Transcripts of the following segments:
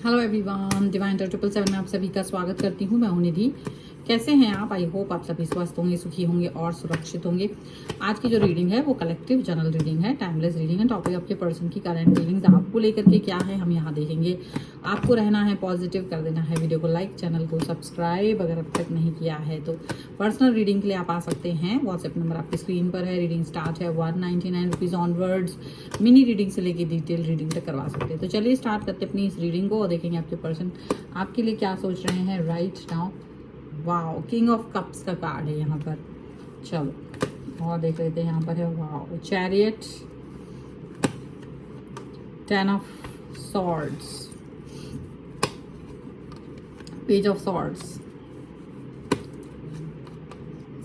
Hello everyone, divine 777 में आप सभी का स्वागत करती हूँ। मैं हूँ निधि। कैसे हैं आप? आई होप आप सभी स्वस्थ होंगे, सुखी होंगे और सुरक्षित होंगे। आज की जो रीडिंग है वो कलेक्टिव जनरल रीडिंग है, टाइमलेस रीडिंग है। टॉपिक आपके पर्सन की करंट फीलिंग्स आपको लेकर के क्या है हम यहाँ देखेंगे। आपको रहना है पॉजिटिव, कर देना है वीडियो को लाइक, चैनल को सब्सक्राइब अगर अब तक नहीं किया है तो। पर्सनल रीडिंग के लिए आप आ सकते हैं। व्हाट्सएप नंबर आपकी स्क्रीन पर है। रीडिंग स्टार्ट है 199 रुपीज़ ऑनवर्ड्स। मिनी रीडिंग से लेके डिटेल रीडिंग तक करवा सकते हैं। तो चलिए स्टार्ट करते हैं अपनी इस रीडिंग को और देखेंगे आपके पर्सन आपके लिए क्या सोच रहे हैं right now. Wow, king of cups का कार्ड है यहाँ पर। चलो और देख लेते हैं। यहाँ पर है wow, chariot, 10 of swords, page of swords,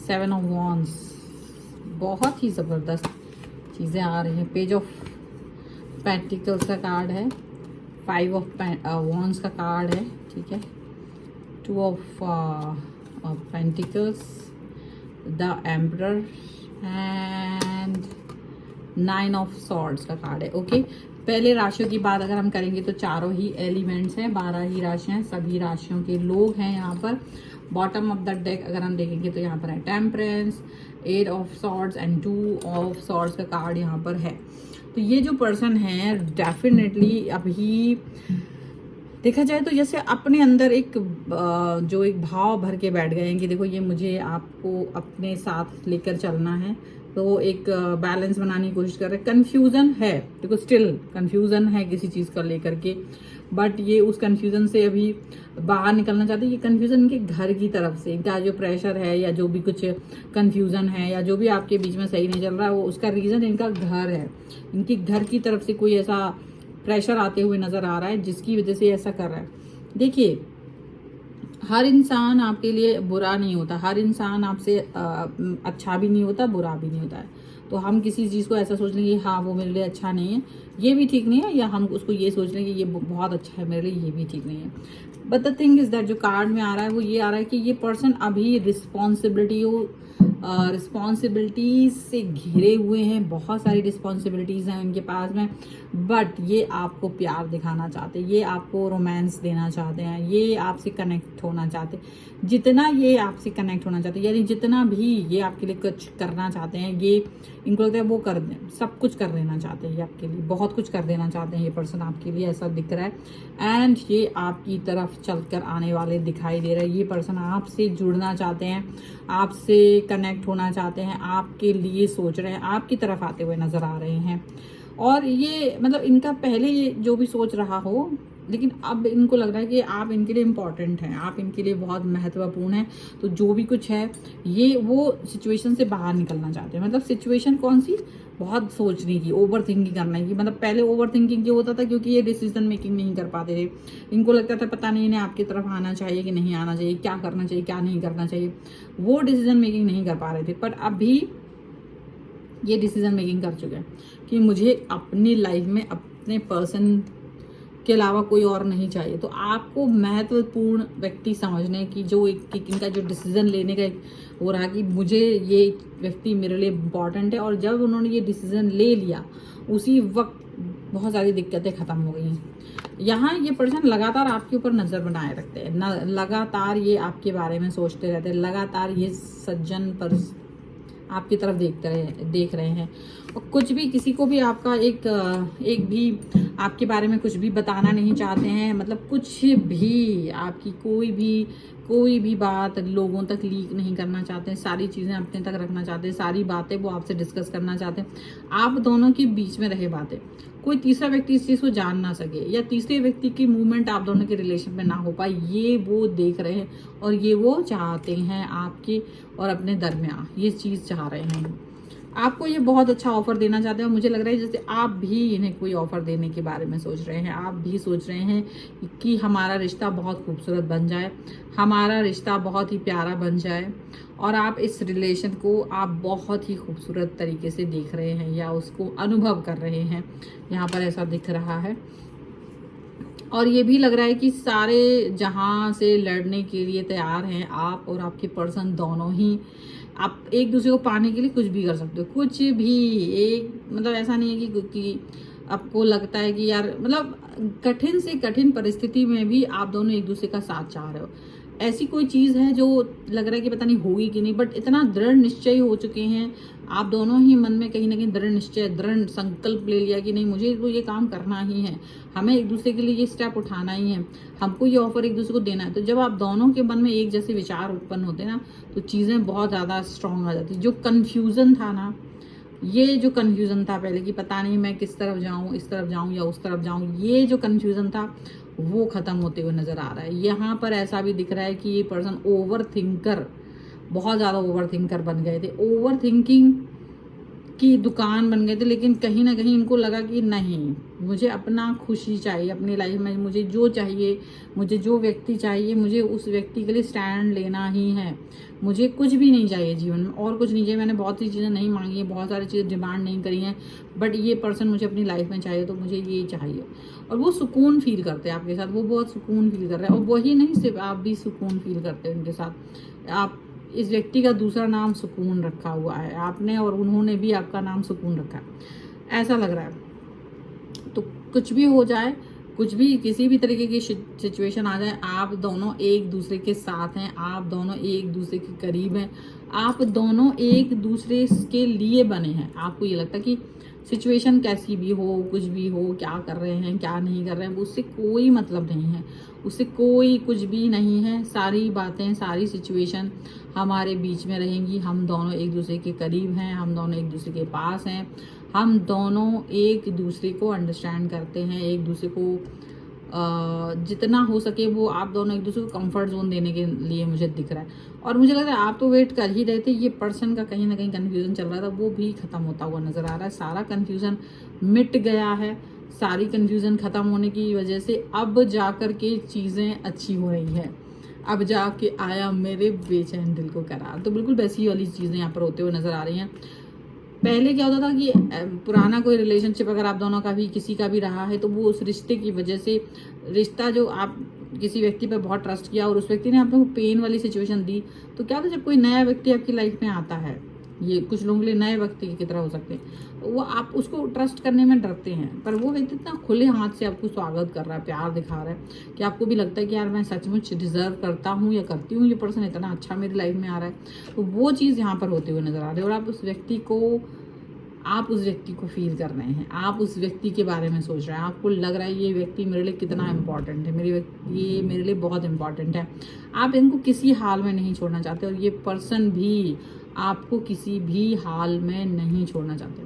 7 of wands. बहुत ही ज़बरदस्त चीज़ें आ रही हैं। पेज ऑफ पेंटिकल्स का कार्ड है, 5 ऑफ वॉन्ड्स का कार्ड है, ठीक है, 2 of pentacles, the emperor and 9 of swords का कार्ड है। ओके, पहले राशियों की बात अगर हम करेंगे तो चारों ही एलिमेंट्स हैं, 12 ही राशियां, सभी राशियों के लोग हैं यहाँ पर। बॉटम ऑफ द डेक अगर हम देखेंगे तो यहाँ पर है temperance, 8 of swords and 2 of swords का कार्ड यहाँ पर है। तो ये जो पर्सन है डेफिनेटली अभी देखा जाए तो जैसे अपने अंदर एक जो एक भाव भर के बैठ गए हैं कि देखो ये मुझे आपको अपने साथ लेकर चलना है। तो एक बैलेंस बनाने की कोशिश कर रहे हैं। कन्फ्यूजन है, देखो स्टिल कन्फ्यूजन है किसी चीज़ को लेकर के, बट ये उस कन्फ्यूजन से अभी बाहर निकलना चाहते हैं। ये कन्फ्यूजन इनके घर की तरफ से, इनका जो प्रेशर है या जो भी कुछ कन्फ्यूजन है या जो भी आपके बीच में सही नहीं चल रहा है वो उसका रीज़न इनका घर है। इनके घर की तरफ से कोई ऐसा प्रेशर आते हुए नजर आ रहा है जिसकी वजह से ऐसा कर रहा है। देखिए, हर इंसान आपके लिए बुरा नहीं होता, हर इंसान आपसे अच्छा भी नहीं होता, बुरा भी नहीं होता है। तो हम किसी चीज़ को ऐसा सोच लेंगे हाँ वो मेरे लिए अच्छा नहीं है, ये भी ठीक नहीं है, या हम उसको ये सोच लेंगे ये बहुत अच्छा है मेरे लिए, ये भी ठीक नहीं है। But the thing is that जो कार्ड में आ रहा है वो ये आ रहा है कि ये पर्सन अभी रिस्पॉन्सिबिलिटीज से घिरे हुए हैं। बहुत सारी रिस्पॉन्सिबिलिटीज़ हैं उनके पास में, बट ये आपको प्यार दिखाना चाहते हैं, ये आपको रोमांस देना चाहते हैं, ये आपसे कनेक्ट होना चाहते हैं। जितना ये आपसे कनेक्ट होना चाहते हैं, यानी जितना भी ये आपके लिए कुछ करना चाहते हैं, ये इनको लगता है वो कर दें, सब कुछ कर देना चाहते हैं। ये आपके लिए बहुत कुछ कर देना चाहते हैं ये पर्सन आपके लिए, ऐसा दिख रहा है। एंड ये आपकी तरफ चलकर आने वाले दिखाई दे रहा है। ये पर्सन आपसे जुड़ना चाहते हैं, आपसे कनेक्ट होना चाहते हैं, आपके लिए सोच रहे हैं, आपकी तरफ आते हुए नजर आ रहे हैं। और ये मतलब इनका पहले ये जो भी सोच रहा हो, लेकिन अब इनको लग रहा है कि आप इनके लिए इम्पॉर्टेंट हैं, आप इनके लिए बहुत महत्वपूर्ण हैं। तो जो भी कुछ है ये वो सिचुएशन से बाहर निकलना चाहते हैं। मतलब सिचुएशन कौन सी? बहुत सोचने की, ओवर थिंकिंग करने की। मतलब पहले ओवर थिंकिंग क्यों होता था? क्योंकि ये डिसीजन मेकिंग नहीं कर पाते थे। इनको लगता था पता नहीं इन्हें आपकी तरफ आना चाहिए कि नहीं आना चाहिए, क्या करना चाहिए क्या नहीं करना चाहिए, वो डिसीजन मेकिंग नहीं कर पा रहे थे। पर अभी ये डिसीजन मेकिंग कर चुके हैं कि मुझे अपनी लाइफ में अपने पर्सन के अलावा कोई और नहीं चाहिए। तो आपको महत्वपूर्ण व्यक्ति समझने की जो इनका जो डिसीजन लेने का हो रहा कि मुझे ये व्यक्ति मेरे लिए इम्पॉर्टेंट है। और जब उन्होंने ये डिसीजन ले लिया उसी वक्त बहुत सारी दिक्कतें खत्म हो गई हैं। यहाँ ये पर्सन लगातार आपके ऊपर नज़र बनाए रखते हैं, लगातार ये आपके बारे में सोचते रहते हैं, लगातार ये सज्जन पर आपकी तरफ देख रहे हैं। और कुछ भी किसी को भी आपका एक भी आपके बारे में कुछ भी बताना नहीं चाहते हैं। मतलब कुछ भी आपकी कोई भी बात लोगों तक लीक नहीं करना चाहते हैं। सारी चीज़ें अपने तक रखना चाहते हैं, सारी बातें वो आपसे डिस्कस करना चाहते हैं। आप दोनों के बीच में रहे बातें, कोई तीसरा व्यक्ति इस चीज़ को जान ना सके या तीसरे व्यक्ति की मूवमेंट आप दोनों के रिलेशन में ना हो पाए, ये वो देख रहे हैं और ये वो चाहते हैं आपके और अपने दरमियान। ये चीज़ चाह रहे हैं, आपको ये बहुत अच्छा ऑफर देना चाहते हैं। मुझे लग रहा है जैसे आप भी इन्हें कोई ऑफर देने के बारे में सोच रहे हैं। आप भी सोच रहे हैं कि हमारा रिश्ता बहुत खूबसूरत बन जाए, हमारा रिश्ता बहुत ही प्यारा बन जाए, और आप इस रिलेशन को आप बहुत ही खूबसूरत तरीके से देख रहे हैं या उसको अनुभव कर रहे हैं। यहाँ पर ऐसा दिख रहा है। और ये भी लग रहा है कि सारे जहां से लड़ने के लिए तैयार हैं आप और आपके पर्सन दोनों ही। आप एक दूसरे को पाने के लिए कुछ भी कर सकते हो, कुछ भी। एक मतलब ऐसा नहीं है कि आपको लगता है कि यार मतलब कठिन से कठिन परिस्थिति में भी आप दोनों एक दूसरे का साथ चाह रहे हो। ऐसी कोई चीज़ है जो लग रहा है कि पता नहीं होगी कि नहीं, बट इतना दृढ़ निश्चय हो चुके हैं आप दोनों ही मन में, कहीं ना कहीं दृढ़ निश्चय, दृढ़ संकल्प ले लिया कि नहीं मुझे तो ये काम करना ही है, हमें एक दूसरे के लिए ये स्टेप उठाना ही है, हमको ये ऑफर एक दूसरे को देना है। तो जब आप दोनों के मन में एक जैसे विचार उत्पन्न होते हैं ना, तो चीज़ें बहुत ज़्यादा स्ट्रांग आ जाती। जो कन्फ्यूज़न था ना, ये जो कन्फ्यूज़न था पहले कि पता नहीं मैं किस तरफ जाऊं, इस तरफ जाऊं या उस तरफ जाऊं, ये जो कन्फ्यूज़न था वो ख़त्म होते हुए नज़र आ रहा है। यहाँ पर ऐसा भी दिख रहा है कि ये पर्सन ओवर थिंकर, बहुत ज़्यादा ओवर थिंकर बन गए थे, ओवर थिंकिंग की दुकान बन गए थे। लेकिन कहीं ना कहीं इनको लगा कि नहीं, मुझे अपना खुशी चाहिए अपनी लाइफ में, मुझे जो चाहिए, मुझे जो व्यक्ति चाहिए, मुझे उस व्यक्ति के लिए स्टैंड लेना ही है, मुझे कुछ भी नहीं चाहिए जीवन में, और कुछ नहीं चाहिए। मैंने बहुत सी चीज़ें नहीं मांगी हैं, बहुत सारी चीज़ें डिमांड नहीं करी हैं, बट ये पर्सन मुझे अपनी लाइफ में चाहिए, तो मुझे ये चाहिए। और वो सुकून फील करते हैं आपके साथ, वो बहुत सुकून फील कर रहे हैं। और वही नहीं, सिर्फ आप भी सुकून फील करते हैं उनके साथ। आप इस व्यक्ति का दूसरा नाम सुकून रखा हुआ है आपने, और उन्होंने भी आपका नाम सुकून रखा है, ऐसा लग रहा है। तो कुछ भी हो जाए, कुछ भी किसी भी तरीके की सिचुएशन आ जाए, आप दोनों एक दूसरे के साथ हैं, आप दोनों एक दूसरे के करीब हैं, आप दोनों एक दूसरे के लिए बने हैं। आपको ये लगता है कि सिचुएशन कैसी भी हो, कुछ भी हो, क्या कर रहे हैं क्या नहीं कर रहे हैं, उससे कोई मतलब नहीं है, उससे कोई कुछ भी नहीं है। सारी बातें, सारी सिचुएशन हमारे बीच में रहेंगी। हम दोनों एक दूसरे के करीब हैं, हम दोनों एक दूसरे के पास हैं, हम दोनों एक दूसरे को अंडरस्टैंड करते हैं, एक दूसरे को जितना हो सके वो आप दोनों एक दूसरे को कंफर्ट जोन देने के लिए मुझे दिख रहा है। और मुझे लग रहा है आप तो वेट कर ही रहे थे, ये पर्सन का कहीं ना कहीं कन्फ्यूजन चल रहा था, वो भी खत्म होता हुआ नजर आ रहा है। सारा कन्फ्यूजन मिट गया है, सारी कन्फ्यूजन खत्म होने की वजह से अब जाकर के चीज़ें अच्छी हो रही है, अब जाके आया मेरे बेचैन दिल को करार। तो बिल्कुल वैसी वाली चीज़ें यहाँ पर होते हुए नजर आ रही हैं। पहले क्या होता था कि पुराना कोई रिलेशनशिप अगर आप दोनों का भी किसी का भी रहा है, तो वो उस रिश्ते की वजह से, रिश्ता जो आप किसी व्यक्ति पर बहुत ट्रस्ट किया और उस व्यक्ति ने आपको पेन वाली सिचुएशन दी, तो क्या होता है जब कोई नया व्यक्ति आपकी लाइफ में आता है, ये कुछ लोगों के लिए नए व्यक्ति की तरह हो सकते हैं, वो आप उसको ट्रस्ट करने में डरते हैं, पर वो व्यक्ति इतना खुले हाथ से आपको स्वागत कर रहा है, प्यार दिखा रहा है कि आपको भी लगता है कि यार मैं सचमुच डिजर्व करता हूँ या करती हूँ, ये पर्सन इतना अच्छा मेरी लाइफ में आ रहा है। तो वो चीज़ यहाँ पर होते हुए नजर आ रही है, और आप उस व्यक्ति को फील कर रहे हैं, आप उस व्यक्ति के बारे में सोच रहे हैं, आपको लग रहा है ये व्यक्ति मेरे लिए कितना इंपॉर्टेंट है, ये मेरे लिए बहुत इंपॉर्टेंट है। आप इनको किसी हाल में नहीं छोड़ना चाहते, और ये पर्सन भी आपको किसी भी हाल में नहीं छोड़ना चाहते।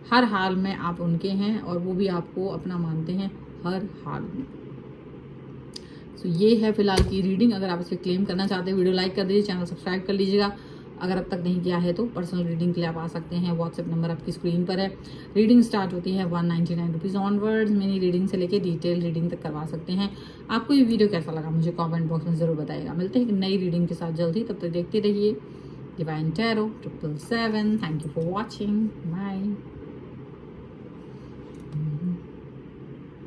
हर हाल में आप उनके हैं, और वो भी आपको अपना मानते हैं हर हाल में। तो ये है फिलहाल की रीडिंग। अगर आप इस पर क्लेम करना चाहते हैं, वीडियो लाइक कर दीजिए, चैनल सब्सक्राइब कर लीजिएगा। अगर अब तक नहीं किया है तो पर्सनल रीडिंग के लिए आप आ सकते हैं, व्हाट्सएप नंबर आपकी स्क्रीन पर है। रीडिंग स्टार्ट होती है 199 रुपीज़ ऑनवर्ड्स। मिनी रीडिंग से लेके डिटेल रीडिंग तक करवा सकते हैं। आपको ये वीडियो कैसा लगा मुझे कमेंट बॉक्स में ज़रूर बताइएगा। मिलते हैं एक नई रीडिंग के साथ जल्द ही, तब तक देखते रहिए divine tarot 777। Thank you for watching, bye.